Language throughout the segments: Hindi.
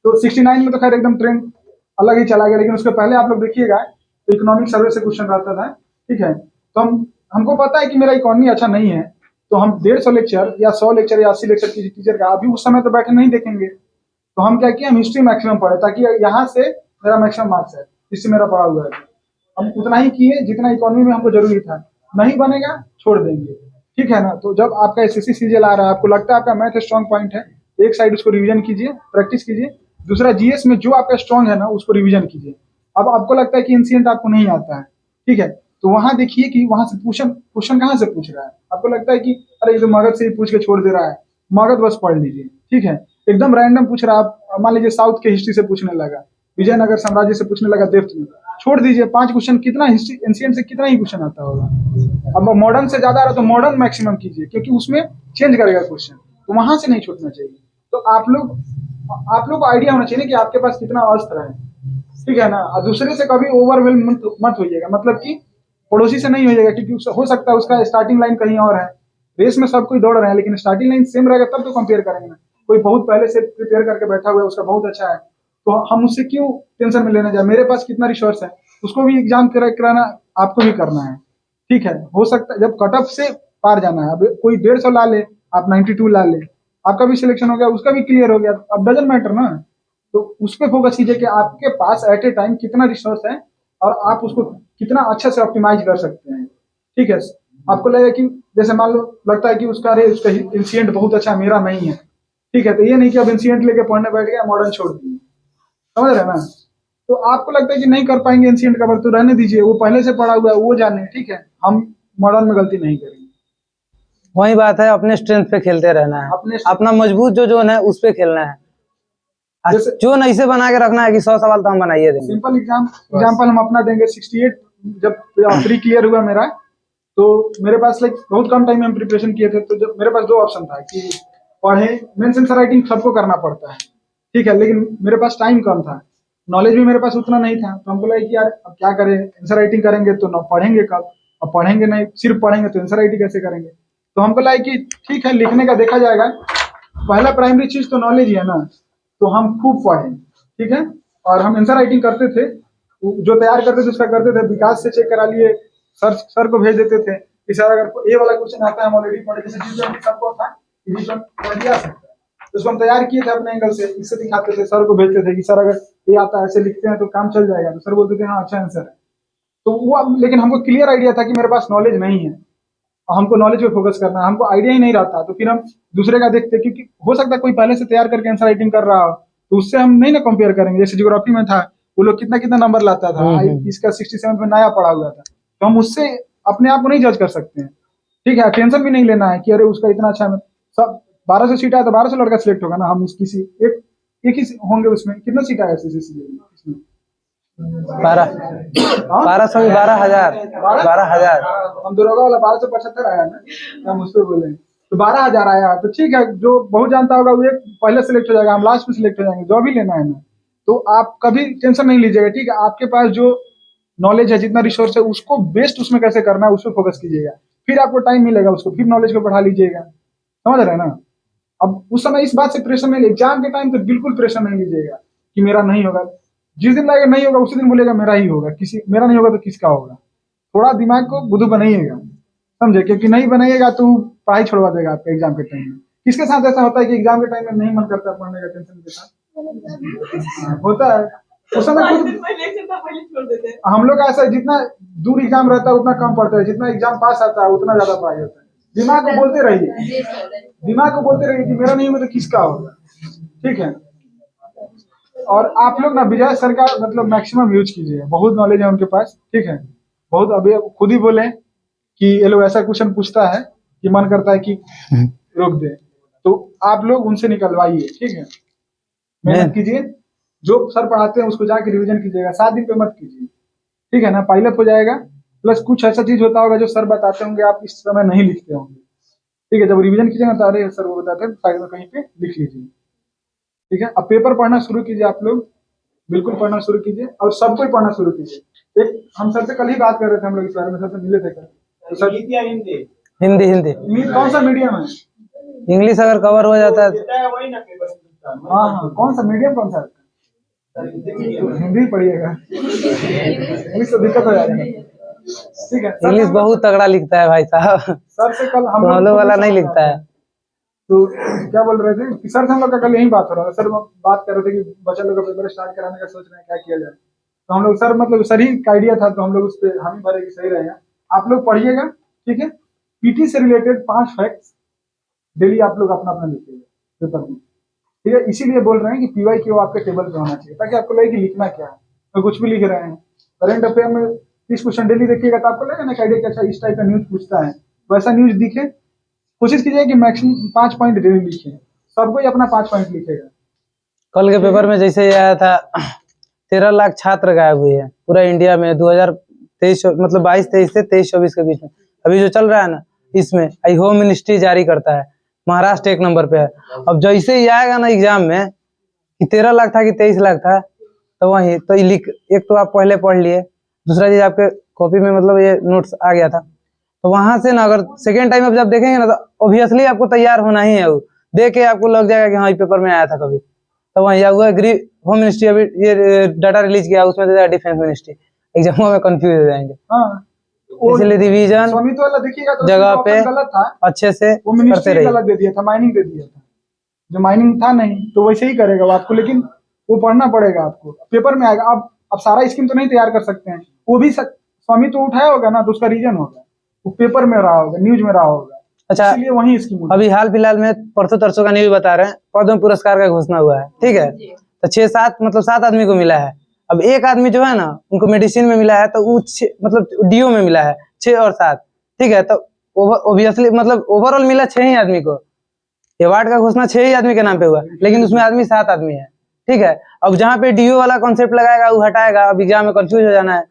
तो 69 में तो खैर एकदम ट्रेंड अलग ही चला गया, लेकिन उसके पहले आप लोग देखिएगा तो इकोनॉमिक सर्वे से क्वेश्चन रहता था, ठीक है। तो हमको पता है कि मेरा इकोनॉमी अच्छा नहीं है, तो हम 150 लेक्चर या 100 लेक्चर या 80 लेक्चर की टीचर का अभी उस समय तो बैठे नहीं देखेंगे। तो हम क्या किए, हम हिस्ट्री मैक्सिमम पढ़े ताकि यहाँ से मेरा मैक्सिमम मार्क्स है, हिस्ट्री मेरा पढ़ा हुआ है। हम उतना ही किए जितना इकोनॉमी में हमको जरूरी था, नहीं बनेगा छोड़ देंगे, ठीक है ना। तो जब आपका एसएससी सीजीएल आ रहा है, आपको लगता है आपका मैथ स्ट्रॉन्ग पॉइंट है, एक साइड उसको रिवीजन कीजिए, प्रैक्टिस कीजिए, दूसरा जीएस में जो आपका स्ट्रॉन्ग है ना उसको रिवीजन कीजिए। अब आपको लगता है कि एंशिएंट आपको नहीं आता है, ठीक है, तो वहां देखिए कि वहां से क्वेश्चन कहाँ से पूछ रहा है। आपको लगता है कि अरे ये तो मगध से ही पूछ के छोड़ दे रहा है, मगध बस पढ़ लीजिए, ठीक है। एकदम रैंडम पूछ रहा है, आप मान लीजिए साउथ के हिस्ट्री से पूछने लगा, विजयनगर साम्राज्य से पूछने लगा, डेप्थ में छोड़ दीजिए। 5 क्वेश्चन कितना हिस्ट्री एंशिएंट से कितना ही क्वेश्चन आता होगा। अब मॉडर्न से ज्यादा आ रहा तो मॉडर्न मैक्सिमम कीजिए, क्योंकि उसमें चेंज करेगा क्वेश्चन, तो वहां से नहीं छूटना चाहिए। तो आप लोग को आइडिया होना चाहिए कि आपके पास कितना अस्त्र है, ठीक है ना। और दूसरे से कभी ओवरवेल्म मत होइएगा, मतलब कि पड़ोसी से नहीं होइएगा, क्योंकि हो सकता है उसका स्टार्टिंग लाइन कहीं और है। रेस में सब कोई दौड़ रहे हैं, लेकिन स्टार्टिंग लाइन सेम रहेगा तब तो कंपेयर करेंगे ना। कोई बहुत पहले से प्रिपेयर करके बैठा हुआ है, उसका बहुत अच्छा है, तो हम उससे क्यों टेंशन में लेने जाए। मेरे पास कितना रिसोर्स है, उसको भी एग्जाम कराना आपको भी करना है, ठीक है। हो सकता है जब कट ऑफ से पार जाना है, अब कोई 150 ला ले, आप 92 ला ले, आपका भी सिलेक्शन हो गया, उसका भी क्लियर हो गया, अब डजंट मैटर ना। तो उस पर फोकस कीजिए कि आपके पास एट ए टाइम कितना रिसोर्स है और आप उसको कितना अच्छा से ऑप्टिमाइज कर सकते हैं, ठीक है। आपको लगेगा कि जैसे मान लो लगता है कि उसका एंशिएंट बहुत अच्छा मेरा नहीं है, ठीक है, तो ये नहीं कि अब एंशिएंट लेके पढ़ने बैठ गया, मॉडर्न छोड़ दिए, समझ रहे हैं ना। तो आपको लगता है कि नहीं कर पाएंगे एंशिएंट कवर, तो रहने दीजिए, वो पहले से पढ़ा हुआ है, वो जाने, ठीक है। हम मॉडर्न में गलती नहीं करेंगे। वही बात है, अपने स्ट्रेंथ पे खेलते रहना है, अपना मजबूत जो जोन है उस पे खेलना है। जो नहीं से बना के रखना है कि 100 सवाल तो हम बनाइए देंगे। सिंपल एग्जाम्पल हम अपना देंगे। 68 जब प्री क्लियर हुआ मेरा, तो मेरे पास लाइक बहुत कम टाइम में हम प्रिपरेशन किए थे, तो जब मेरे पास 2 ऑप्शन था कि पढ़े, मेंस आंसर राइटिंग सबको करना पड़ता है, ठीक है, लेकिन मेरे पास टाइम कम था, नॉलेज भी मेरे पास उतना नहीं था। तो हमको लगा कि यार अब क्या करें, आंसर राइटिंग करेंगे तो ना पढ़ेंगे कब, अब पढ़ेंगे नहीं, सिर्फ पढ़ेंगे तो आंसर राइटिंग कैसे करेंगे। तो हमको लगा कि ठीक है लिखने का देखा जाएगा, पहला प्राइमरी चीज तो नॉलेज ही है ना, तो हम खूब पढ़े, ठीक है। और हम आंसर राइटिंग करते थे, जो तैयार करते थे उसका करते थे, विकास से चेक करा लिए, सर को भेज देते थे कि सर अगर ये वाला क्वेश्चन आता है हम ऑलरेडी पढ़े, जैसे G20 सबको था G20 पढ़ लिया सकता है, तो उसको हम तैयार किए थे अपने एंगल से, इससे दिखाते थे, सर को भेजते थे कि सर अगर ये आता है ऐसे लिखते हैं तो काम चल जाएगा, तो सर बोलते थे हाँ अच्छा आंसर है। तो वो लेकिन हमको क्लियर आइडिया था कि मेरे पास नॉलेज नहीं है, हमको नॉलेज पे फोकस करना है, हमको आइडिया ही नहीं रहता, तो फिर हम दूसरे का देखते, क्योंकि हो सकता है कोई पहले से तैयार करके आंसर राइटिंग कर रहा हो, तो उससे हम नहीं ना कंपेयर करेंगे। जैसे ज्योग्राफी में था, वो लोग कितना कितना नंबर लाता था, इसका 67 में नया पड़ा हुआ था, तो हम उससे अपने आप को नहीं जज कर सकते हैं, ठीक है। टेंशन भी नहीं लेना है कि अरे उसका इतना अच्छा है, सब 1200 सीट आया तो 1200 लड़का सिलेक्ट होगा ना, हम किसी एक ही होंगे। उसमें कितना सीट आया इसमें 1200 भी 12,000 हम दरोगा वाला 1275 आया ना, तो हम उसको बोले तो 12,000 आया, तो ठीक है, जो बहुत जानता होगा वो एक पहले सिलेक्ट हो जाएगा, हम लास्ट में सिलेक्ट हो जाएंगे, जो भी लेना है ना। तो आप कभी टेंशन नहीं लीजिएगा, ठीक है। आपके पास जो नॉलेज है, जितना रिसोर्स है, उसको बेस्ट उसमें कैसे करना है उस पर फोकस कीजिएगा, फिर आपको टाइम मिलेगा उसको, फिर नॉलेज को बढ़ा लीजिएगा, समझ रहे हैं ना। अब उस समय इस बात से प्रेशर नहीं, एग्जाम के टाइम तो बिल्कुल प्रेशर नहीं लीजिएगा कि मेरा नहीं होगा। जिस दिन लगेगा नहीं होगा उसी दिन बोलेगा मेरा ही होगा, किसी मेरा नहीं होगा तो किसका होगा। थोड़ा दिमाग को बुद्धू बनाइएगा, समझे, क्योंकि नहीं बनाइएगा तो पढ़ाई छोड़वा देगा आपका एग्जाम के टाइम में। किसके साथ ऐसा होता है कि एग्जाम के टाइम में नहीं मन करता पढ़ने का, टेंशन के साथ होता है उस समय खुद हम लोग ऐसा, जितना दूर एग्जाम रहता है उतना कम पढ़ता है, जितना एग्जाम पास आता है उतना ज्यादा पढ़ाई होता है। दिमाग को बोलते रहिए, दिमाग को बोलते रहिए कि मेरा नहीं होगा तो किसका होगा, ठीक है। और आप लोग ना विजय सर का मतलब मैक्सिमम यूज कीजिए, बहुत नॉलेज है उनके पास, ठीक है, बहुत। अभी खुद ही बोले कि ये लोग ऐसा क्वेश्चन पूछता है कि मन करता है कि रोक दे, तो आप लोग उनसे निकलवाइए, ठीक है। मेहनत कीजिए, जो सर पढ़ाते हैं उसको जाके रिवीजन कीजिएगा, 7 दिन पे मत कीजिए, ठीक है ना, पाइलअप हो जाएगा। प्लस कुछ ऐसा चीज होता होगा जो सर बताते होंगे आप इस समय नहीं लिखते होंगे, ठीक है। जब रिवीजन कीजिएगा तो अरे सर वो बताते हैं, साइड में कहीं पे लिख लीजिए, ठीक है। अब पेपर पढ़ना शुरू कीजिए, आप लोग बिल्कुल पढ़ना शुरू कीजिए, और सबको ही पढ़ना शुरू कीजिए। एक हम सर से कल ही बात कर रहे थे, हम लोग इस बारे में सर से मिले थे कल, तो सर हिंदी कौन सा मीडियम है, इंग्लिश अगर कवर हो जाता है। हाँ हाँ, कौन सा मीडियम कौन सा है? तो हिंदी पढ़िएगा, इंग्लिश तो दिक्कत हो जाएगा। ठीक है सर, इंग्लिश बहुत तगड़ा लिखता है भाई साहब, सर से कल हम हम लोग वाला नहीं समझ लिखता आया। है। तो क्या बोल रहे थे कि सर से हम लोग का कल यही बात हो रहा था। सर बात कर रहे थे कि बच्चा लोग का पेपर स्टार्ट कराने का सोच रहे हैं, क्या किया जाए। तो हम लोग सर मतलब सर ही का आइडिया था, तो हम लोग उस पर हामी भरे कि सही रहेगा। आप लोग पढ़िएगा, ठीक है। पीटी से रिलेटेड 5 फैक्ट्स डेली आप लोग अपना अपना लिखिएगा पेपर में, ठीक है। इसीलिए बोल रहे हैं कि पीवाई क्यू आपके टेबल पे होना चाहिए, ताकि आपको लगे कि लिखना क्या है। तो कुछ भी लिख रहे हैं, करंट अफेयर में 30 क्वेश्चन डेली देखिएगा तो आपको लगेगा ना आइडिया कि अच्छा इस टाइप का न्यूज पूछता है, वैसा न्यूज दिखे। कोशिश कीजिए कि मैक्सिमम 5 पॉइंट डेली लिखें, सबको ही अपना 5 पॉइंट लिखेगा। कल के पेपर में जैसे ये आया था 13 लाख छात्र गायब हुए हैं पूरा इंडिया में 2023 मतलब 22-23 से 23-24 के बीच में। अभी जो चल रहा है ना, इसमें आई होम मिनिस्ट्री जारी करता है, महाराष्ट्र 1 नंबर पे है। अब जैसे ही आएगा ना एग्जाम में कि 13 लाख था कि 23 लाख था, तो वही तो लिख, एक तो आप पहले पढ़ लिए, दूसरा चीज आपके कॉपी में मतलब ये नोट्स आ गया था, तो वहां से ना अगर सेकेंड टाइम आप जब देखेंगे ना तो ऑब्वियसली आपको तैयार होना ही है। वो देख के आपको लग जाएगा कि हाँ ये पेपर में आया था कभी। तो वहीं हुआ होम मिनिस्ट्री अभी ये डाटा रिलीज किया, उसमें डिफेंस मिनिस्ट्री, एग्जामों में कंफ्यूज हो जाएंगे। हाँ, इसलिए रिवीजन स्वामित्व वाला देखिएगा तो जगह उसमें पे ऑप्शन गलत था, अच्छे से वो करते मिनिस्ट्री रहिए। गलत दे दिया था, माइनिंग दे दिया था। जो माइनिंग था नहीं तो वैसे ही करेगा वो आपको, लेकिन वो पढ़ना पड़ेगा आपको, पेपर में आएगा। अब सारा स्कीम तो नहीं तैयार कर सकते हैं, वो भी स्वामित्व उठाया होगा ना, तो उसका रीजन होगा, वो पेपर में रहा होगा, न्यूज में रहा होगा। अच्छा, इसलिए वही स्कीम अभी हाल फिलहाल में परसों तरसों का न्यूज बता रहे हैं, पद्म पुरस्कार का घोषणा हुआ है, ठीक है। तो 6-7 मतलब 7 आदमी को मिला है। अब एक आदमी जो है ना, उनको मेडिसिन में मिला है, तो वो मतलब डीओ में मिला है 6 और 7, ठीक है। तो ऑब्वियसली मतलब ओवरऑल मिला 6 ही आदमी को, अवार्ड का घोषणा 6 ही आदमी के नाम पे हुआ, लेकिन उसमें आदमी 7 आदमी है, ठीक है। अब जहाँ पे डीओ वाला कॉन्सेप्ट लगाएगा वो हटाएगा, अब एग्जाम में कंफ्यूज हो जाना है।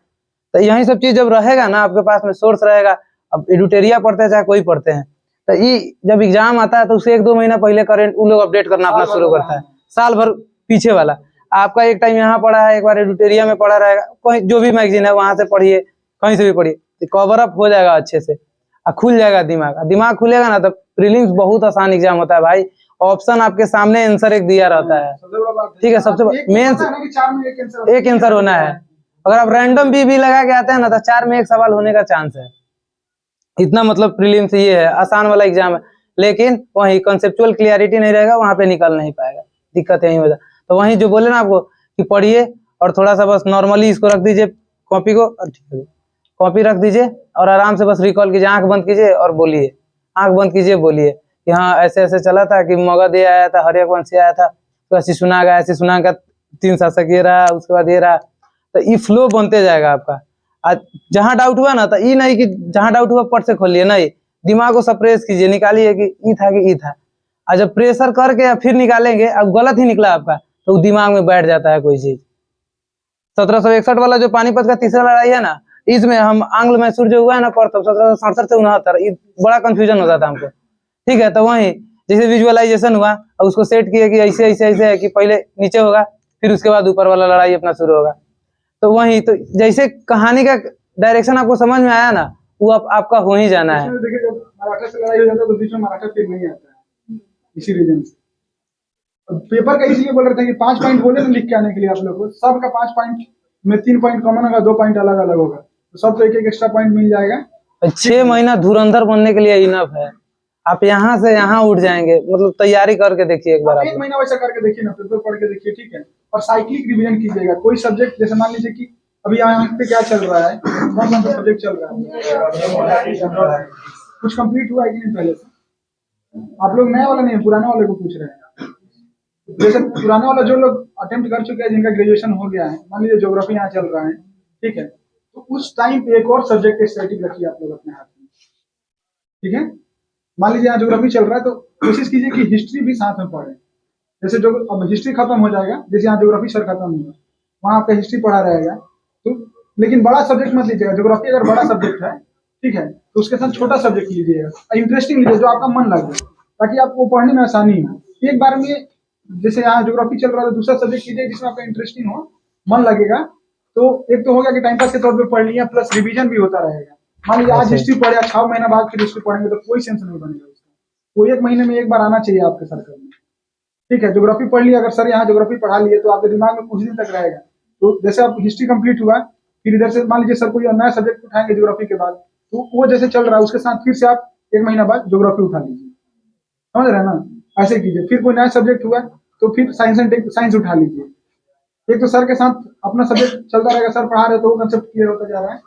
तो यही सब चीज जब रहेगा ना आपके पास में सोर्स रहेगा, अब एडुटेरिया पढ़ते हैं चाहे कोई पढ़ते हैं, तो ये जब एग्जाम आता है तो उससे 1-2 महीना पहले करंट वो लोग अपडेट करना अपना शुरू करता है, साल भर पीछे वाला। आपका एक टाइम यहाँ पढ़ा है, एक बार एडुटेरिया में पढ़ा रहेगा, कोई जो भी मैगजीन है वहां से पढ़िए, कहीं से भी पढ़िए, तो कवर अप हो जाएगा अच्छे से, खुल जाएगा दिमाग। दिमाग खुलेगा ना तो प्रीलिम्स बहुत आसान एग्जाम होता है भाई। ऑप्शन आपके सामने, आंसर एक दिया रहता है, ठीक है। सबसे मेन एक आंसर होना है। अगर आप रैंडम भी लगा के आते हैं ना तो 4 में 1 सवाल होने का चांस है। इतना मतलब प्रीलिम्स ये है, आसान वाला एग्जाम है, लेकिन वही कंसेप्चुअल क्लियरिटी नहीं रहेगा, वहां पे निकल नहीं पाएगा, दिक्कत यही हो जाए। तो वही जो बोले ना आपको कि पढ़िए और थोड़ा सा बस नॉर्मली इसको रख दीजिए कॉपी को, कॉपी रख दीजिए और आराम से बस रिकॉल कीजिए, आंख बंद कीजिए और बोलिए, आंख बंद कीजिए बोलिए कि हाँ ऐसे ऐसे चला था कि मगध ये आया था, हर्यवंशी आया था, तो ऐसी सुना का 3 शासक ये रहा, उसके बाद ये रहा। तो ये फ्लो बनते जाएगा आपका। आज जहां डाउट हुआ ना तो ये नहीं कि जहां डाउट हुआ पट से खोलिए, नहीं, दिमाग को सप्रेस कीजिए, निकालिए कि ई था कि ई था। और जब प्रेशर करके फिर निकालेंगे, अब गलत ही निकला आपका, तो दिमाग में बैठ जाता है कोई चीज। 1761 वाला जो पानीपत का तीसरा लड़ाई है ना, इसमें हम आंग्ल मैसूर जो हुआ है ना परतब 1767 से 69, बड़ा कंफ्यूजन होता था हमको, ठीक है। तो वही जैसे विजुअलाइजेशन हुआ और उसको सेट किया कि ऐसे ऐसे ऐसे है कि पहले नीचे होगा फिर उसके बाद ऊपर वाला लड़ाई अपना शुरू होगा। तो वही तो जैसे कहानी का डायरेक्शन आपको समझ में आया ना, वो आपका हो ही जाना है। देखिए जब मराठा से लड़ाई हो जाता है तो बीच में मराठा फिर नहीं आता है, इसी रीजन से। पेपर का इसलिए बोल रहे थे कि 5 पॉइंट बोले ना लिख के आने के लिए आप लोग को, सबका 5 पॉइंट में 3 पॉइंट कॉमन होगा, 2 पॉइंट अलग अलग होगा, तो सबको एक एक एक्स्ट्रा पॉइंट मिल जाएगा। 6 महीना धुरंधर बनने के लिए इनफ है। आप यहाँ से यहाँ उठ जाएंगे, मतलब तैयारी करके देखिए एक बार। 1 महीना वैसा करके देखिए ना, पेपर पढ़ के देखिए, ठीक है। और साइक्लिक रिवीजन कीजिएगा, कोई सब्जेक्ट जैसे मान लीजिए कि अभी यहाँ पे क्या चल रहा है, कौन कौन सा सब्जेक्ट चल रहा है, कुछ कंप्लीट हुआ है कि नहीं पहले से। आप लोग नए वाला नहीं, पुराने वाले को पूछ रहे हैं। जैसे पुराने वाला जो लोग अटेम्प्ट कर चुके हैं, जिनका ग्रेजुएशन हो गया है, मान लीजिए ज्योग्राफी यहाँ चल रहा है, ठीक है, तो उस टाइम पे एक और सब्जेक्ट स्टैटिक रखिए आप लोग अपने हाथ में, ठीक है। मान लीजिए यहाँ ज्योग्राफी चल रहा है तो कोशिश कीजिए कि हिस्ट्री भी साथ में पढ़े। जैसे जो अब हिस्ट्री खत्म हो जाएगा, जैसे यहाँ ज्योग्राफी सर खत्म हुआ, वहाँ आपका हिस्ट्री पढ़ा रहेगा, तो लेकिन बड़ा सब्जेक्ट मत लीजिएगा। ज्योग्राफी अगर बड़ा सब्जेक्ट है, ठीक है, तो उसके साथ छोटा सब्जेक्ट लीजिएगा, इंटरेस्टिंग लीजिए, जो आपका मन लगे, ताकि आपको पढ़ने में आसानी हो। एक बार में जैसे यहाँ ज्योग्राफी चल रहा है तो दूसरा सब्जेक्ट कीजिए जिसमें आपका इंटरेस्टिंग हो, मन लगेगा। तो एक तो हो गया कि टाइम पास के तौर पे पढ़ लिया, प्लस रिवीजन भी होता रहेगा। मान लीजिए आज हिस्ट्री पढ़े, 6 महीना बाद फिर हिस्ट्री पढ़ेंगे तो कोई सेंस नहीं बनेगा उसका। वो 1 महीने में एक बार आना चाहिए आपके सर्कल में। ठीक है, ज्योग्राफी पढ़ लिया, अगर सर यहाँ ज्योग्राफी पढ़ा लिए तो आपके दिमाग में कुछ दिन तक रहेगा। तो जैसे आप हिस्ट्री कंप्लीट हुआ, फिर इधर से मान लीजिए सर कोई नया सब्जेक्ट उठाएंगे ज्योग्राफी के बाद, तो वो जैसे चल रहा है उसके साथ फिर से आप 1 महीना बाद ज्योग्राफी उठा लीजिए, समझ रहे हैं ना, ऐसे कीजिए। फिर कोई नया सब्जेक्ट हुआ तो फिर साइंस उठा लीजिए। एक तो सर के साथ अपना सब्जेक्ट चलता रहेगा, सर पढ़ा रहे तो वो कंसेप्ट क्लियर होता जा रहा है।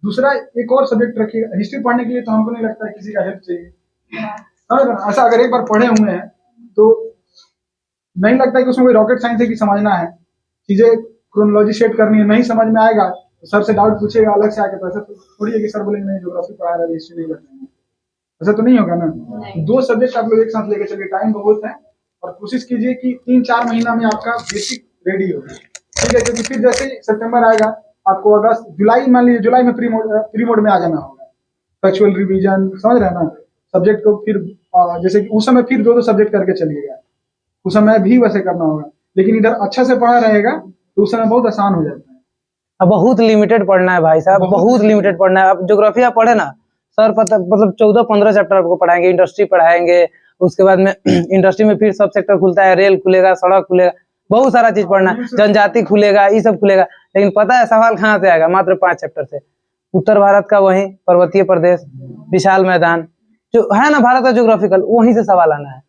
दूसरा एक और सब्जेक्ट रखिएगा, हिस्ट्री पढ़ने के लिए तो हमको नहीं लगता है किसी का हेल्प चाहिए, समझ रहे हैं? ऐसा अगर एक बार पढ़े हुए हैं तो नहीं लगता है कि उसमें कोई रॉकेट साइंस है कि समझना है, चीजें क्रोनोलॉजी सेट करनी है, नहीं समझ में आएगा तो सर से डाउट पूछेगा अलग से आके, तो ऐसा थोड़ी है कि सर बोलेंगे नहीं ज्योग्राफी पढ़ा रहे हिस्ट्री नहीं करते, ऐसा तो नहीं होगा ना। दो सब्जेक्ट आप लोग एक साथ लेके चलिए, टाइम बहुत है, और कोशिश कीजिए कि 3-4 महीना में आपका बेसिक रेडी हो, ठीक है, क्योंकि फिर जैसे ही सितंबर आएगा आपको अगस्त जुलाई, मान लीजिए जुलाई में प्री मोड में आ जाना होगा, फैक्चुअल रिवीजन, समझ रहे हैं ना, सब्जेक्ट को फिर जैसे कि उस समय फिर 2-2 सब्जेक्ट करके चलिएगा, उस समय भी वैसे करना होगा, लेकिन इधर अच्छा से पढ़ा रहेगा तो उस समय बहुत आसान हो जाता है। अब बहुत लिमिटेड पढ़ना है भाई साहब, बहुत लिमिटेड पढ़ना है। अब ज्योग्राफी आप पढ़े ना सर, पता मतलब 14-15 चैप्टर आपको पढ़ाएंगे, इंडस्ट्री पढ़ाएंगे, उसके बाद में इंडस्ट्री में फिर सब सेक्टर खुलता है, रेल खुलेगा, सड़क खुलेगा, बहुत सारा चीज पढ़ना है, जनजाति खुलेगा, ये सब खुलेगा। लेकिन पता है सवाल कहाँ से आएगा? मात्र 5 चैप्टर से। उत्तर भारत का वही पर्वतीय प्रदेश, विशाल मैदान जो है ना भारत का ज्योग्राफिकल, वहीं से सवाल आना है।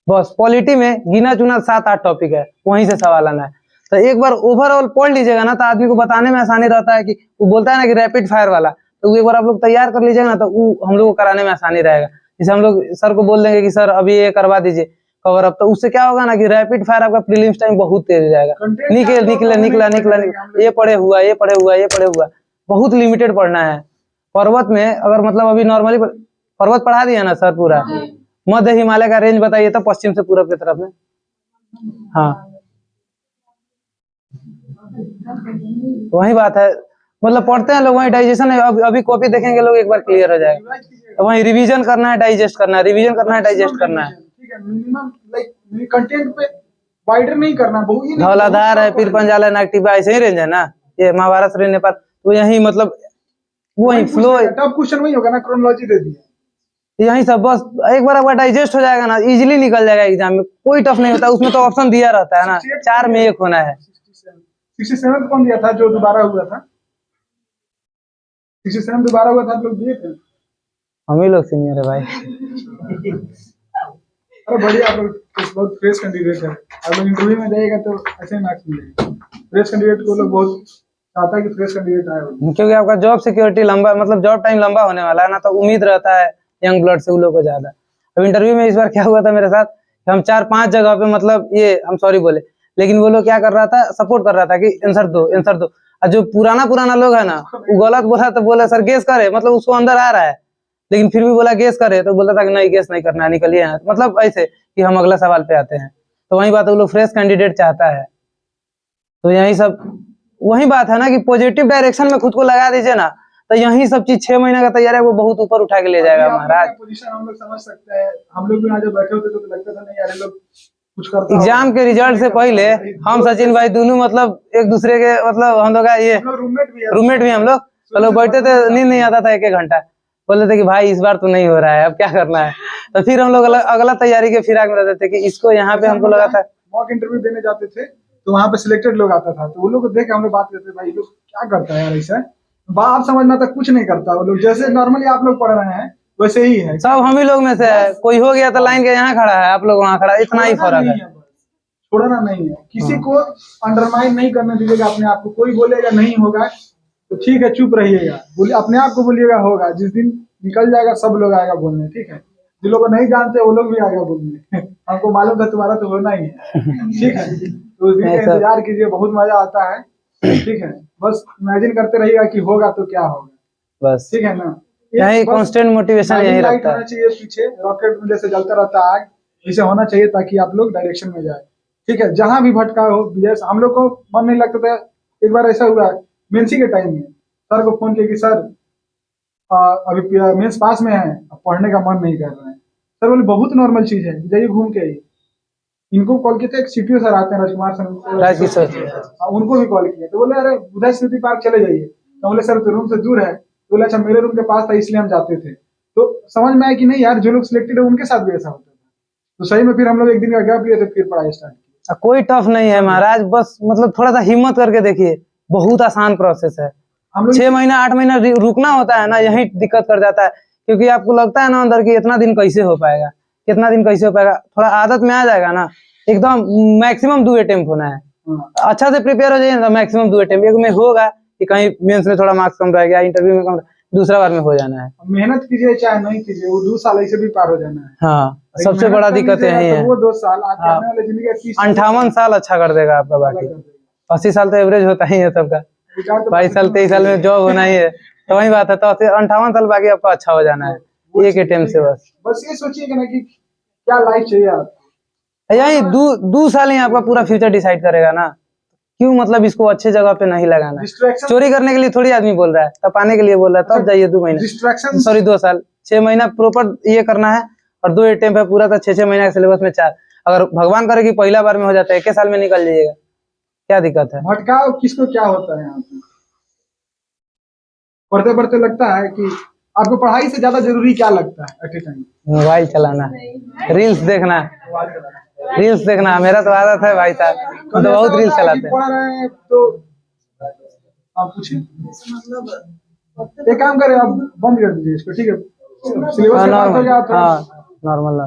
बस पॉलिटी में गिना चुना 7-8 टॉपिक है, वहीं से सवाल आना है। तो एक बार ओवरऑल पढ़ लीजिएगा ना तो आदमी को बताने में आसानी रहता है, कि वो बोलता है ना कि रैपिड फायर वाला, तो एक बार आप लोग तैयार कर लीजिएगा ना तो वो हम लोग को कराने में आसानी रहेगा। जैसे हम लोग सर को बोल देंगे कि सर अभी ये करवा दीजिए कवर अप, तो उससे क्या होगा ना कि रैपिड फायर आपका प्रीलिम्स टाइम बहुत तेज हो जाएगा। निकला, ये पढ़े हुआ, ये पढ़े हुआ, ये पढ़े हुआ, बहुत लिमिटेड पढ़ना है। पर्वत में अगर मतलब अभी नॉर्मली पर्वत पढ़ा दिया ना सर पूरा, मध्य हिमालय का रेंज बताइए तो पश्चिम से पूरब की तरफ में, हाँ वही बात है। मतलब पढ़ते हैं लोग, वही डाइजेशन है। अभी कॉपी देखेंगे लोग, एक बार क्लियर हो जाएगा। तो वही रिवीजन करना है, डाइजेस्ट करना है, रिवीजन करना है, डाइजेस्ट करना है। ठीक है, मिनिमम लाइक कंटेंट पे वाइडर नहीं करना, बहुत धौलाधार है, पीर पंजाल है, नागटिबा, ऐसे ही रेंज है ना, ये महाभारत से नेपाल, तो यही मतलब वही फ्लो, टफ क्वेश्चन वही होगा ना, क्रोनोलॉजी दे दी यही सब। बस एक बार आपका डाइजेस्ट हो जाएगा ना, इजीली निकल जाएगा एग्जाम में, कोई टफ नहीं होता। उसमें तो ऑप्शन दिया रहता है ना, 4 में 1 होना है। 67 कौन दिया था जो दोबारा हुआ था? 67 दोबारा हुआ था, आप लोग दिए थे? हम ही लोग सीनियर है भाई। अरे बढ़िया, आप लोग बहुत फ्रेश कैंडिडेट है, आप लोग इंटरव्यू में जाइएगा तो ऐसे मार्क्स मिलेंगे। फ्रेश कैंडिडेट को लोग बहुत चाहता है कि फ्रेश कैंडिडेट आए, क्योंकि आपका जॉब सिक्योरिटी लंबा, मतलब जॉब टाइम लंबा होने वाला है ना, तो उम्मीद रहता है यंग ब्लड से उन लोगों को ज्यादा। अब इंटरव्यू में इस बार क्या हुआ था मेरे साथ, हम 4-5 जगह पे मतलब ये हम सॉरी बोले, लेकिन वो लोग क्या कर रहा था, सपोर्ट कर रहा था कि आंसर दो, आंसर दो। और जो पुराना लोग है ना, वो गलत बोला तो बोला सर गेस करे, मतलब उसको अंदर आ रहा है, लेकिन फिर भी बोला गेस करे, तो बोलता था कि नहीं गेस नहीं करना है, निकलिए यहाँ, मतलब ऐसे कि हम अगला सवाल पे आते हैं। तो वही बात है, वो लोग फ्रेश कैंडिडेट चाहता है। तो यही सब वही बात है ना कि पॉजिटिव डायरेक्शन में खुद को लगा दीजिए ना, तो यही सब चीज 6 महीने का तैयारी है, वो बहुत ऊपर उठा के ले जाएगा महाराज। पोजीशन हम लोग समझ सकते हैं, हम लोग भी आज जब बैठे होते तो लगता था नहीं यार लोग कुछ करता एग्जाम के रिजल्ट से पहले हम सचिन भाई दोनों मतलब एक दूसरे के, मतलब हम लोग का ये रूममेट भी हम लोग बैठते थे, नींद नहीं आता था 1-1 घंटा, बोलते थे कि भाई इस बार तो नहीं हो रहा है, अब क्या करना है। तो फिर हम लोग अगला तैयारी के फिराक में रहते थे कि इसको यहाँ पे हमको लगा था। मॉक इंटरव्यू देने जाते थे तो वहाँ पे सिलेक्टेड लोग आता था, तो वो लोग को देख के हम लोग बात करते थे, भाई लोग क्या करता है यार ऐसा, बाप समझ में आता कुछ नहीं करता, वो लोग जैसे नॉर्मली आप लोग पढ़ रहे हैं वैसे ही है, सब हम ही लोग में से है। कोई हो गया तो लाइन के यहाँ खड़ा है, आप लोग वहाँ खड़ा, इतना ही फर्क है। छोड़ना नहीं है, किसी को अंडरमाइन नहीं करने दीजिएगा अपने आप को। कोई बोलेगा नहीं होगा तो ठीक है चुप रहिएगा, बोलिए अपने आप को, बोलिएगा होगा, जिस दिन निकल जाएगा सब लोग आएगा बोलने, ठीक है। जिन लोग को नहीं जानते वो लोग भी आएगा बोलने, हमको मालूम था तुम्हारा तो होना ही है, ठीक है। तो उस दिन का इंतजार कीजिए, बहुत मजा आता है, ठीक है। बस इमेजिन करते रहिएगा कि होगा तो क्या होगा, बस ठीक है ना। यही कांस्टेंट मोटिवेशन यही रहता है। चाहिए पीछे रॉकेट में जैसे जलता रहता है आग, ऐसे होना चाहिए ताकि आप लोग डायरेक्शन में जाए, ठीक है। जहां भी भटका हो, जैसे हम लोग को मन नहीं लगता था, एक बार ऐसा हुआ मेंसी के टाइम में, सर को फोन किया कि सर अभी मेंस पास में है, पढ़ने का मन नहीं कर रहा है। सर बोले बहुत नॉर्मल चीज है, जाइए घूम के आइए। इनको कॉल किया था, एक सीटीओ सर आते हैं राजकुमार सर, उनको भी कॉल किया, तो बोले अरे उधर स्मृति पार्क चले जाइए। तो बोले सर तो रूम से दूर है, तो बोले अच्छा मेरे रूम के पास था इसलिए हम जाते थे। तो समझ में आया कि नहीं यार, जो लोग सिलेक्टेड है उनके साथ भी ऐसा होता है, तो सही में फिर हम लोग एक दिन का गैप लिए थे, फिर पढ़ाई स्टार्ट की। कोई टफ नहीं है महाराज, बस मतलब थोड़ा सा हिम्मत करके देखिए, बहुत आसान प्रोसेस है। हम लोग 6 महीना 8 महीना रुकना होता है ना, यही दिक्कत कर जाता है, क्योंकि आपको लगता है ना अंदर कि इतना दिन कैसे हो पाएगा, कितना दिन कैसे हो पाएगा। थोड़ा आदत में आ जाएगा ना, एकदम मैक्सिमम 2 अटेम्प्ट होना है। हाँ। अच्छा से प्रिपेयर हो जाइए ना, मैक्सिमम 2 अटेम्प्ट। एक में होगा कि कहीं मेंस में थोड़ा मार्क्स कम रह गया, इंटरव्यू में कम, दूसरा बार में हो जाना है। मेहनत कीजिए चाहे नहीं कीजिए, वो 2 साल ऐसे भी पार हो जाना है। हाँ, लेकिन सबसे मेहनत बड़ा कर दिक्कत लीजिएगा यही तो है। वो 2 साल आपके हाँ। आने वाले जिंदगी का 30 58 साल अच्छा कर देगा आपका, बाकी 80 साल तो एवरेज होता ही है सबका। 22 साल 23 साल में जॉब होना ही है, तो वही बात है। तो 58 साल बाकी आपका अच्छा हो जाना है, एक अटेम्प्ट से बस। बस ये सोचिए कि ना कि क्या लाइफ चाहिए आपको। यही 2 साल ही आपका पूरा फ्यूचर डिसाइड करेगा ना। क्यों मतलब इसको अच्छे जगह पे नहीं लगाना है। डिस्ट्रैक्शन चोरी करने के लिए थोड़ी आदमी बोल रहा है, तपाने के लिए बोल रहा है, तब जाइए 2 महीने, डिस्ट्रैक्शन सॉरी 2 साल। 6 महीना प्रॉपर ये करना है, और 2 अटेम्प्ट है पूरा, तो 6 महीना के सिलेबस में 4। अगर भगवान करे कि पहला बार में हो जाता है, 1 साल में निकल जाइएगा, क्या दिक्कत है। भटकाव किसको क्या होता है यहाँ पे। पढ़ते पढ़ते लगता है कि आपको पढ़ाई से ज्यादा जरूरी क्या लगता है एट ए टाइम। मोबाइल चलाना, रील्स देखना। रील्स देखना मेरा तो आदत है भाई साहब, हम तो बहुत रील्स चलाते हैं। पढ़ रहे हैं तो आप पूछिए, एक काम करें, आप बंद कर दीजिए इसको, ठीक है। सिलेबस के बात हो गया हाँ, नॉर्मल।